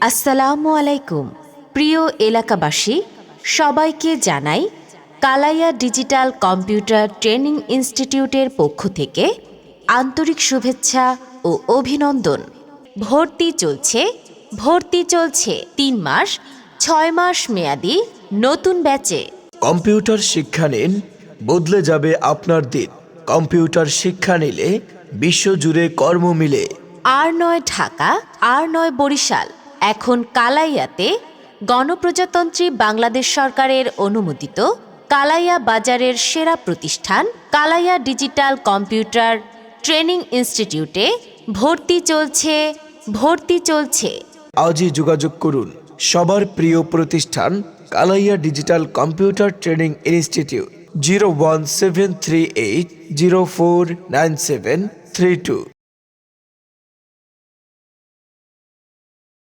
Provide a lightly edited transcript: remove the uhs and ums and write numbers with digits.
আসসালামু আলাইকুম প্রিয় এলাকাবাসী, সবাইকে জানাই কালাইয়া ডিজিটাল কম্পিউটার ট্রেনিং ইনস্টিটিউটের পক্ষ থেকে আন্তরিক শুভেচ্ছা ও অভিনন্দন। ভর্তি চলছে 3 মাস 6 মাস মেয়াদি নতুন ব্যাচে। কম্পিউটার শিক্ষা নিন, বদলে যাবে আপনার দিন। কম্পিউটার শিক্ষা নিলে বিশ্বজুড়ে কর্ম মিলে। আর নয় ঢাকা, আর নয় বরিশাল, এখন কালাইয়াতে গণপ্রজাতন্ত্রী বাংলাদেশ সরকারের অনুমোদিত কালাইয়া বাজারের সেরা প্রতিষ্ঠান কালাইয়া ডিজিটাল কম্পিউটার ট্রেনিং ইনস্টিটিউটে ভর্তি চলছে। আজই যোগাযোগ করুন সবার প্রিয় প্রতিষ্ঠান Kalaiya digital computer training institute 01738049732।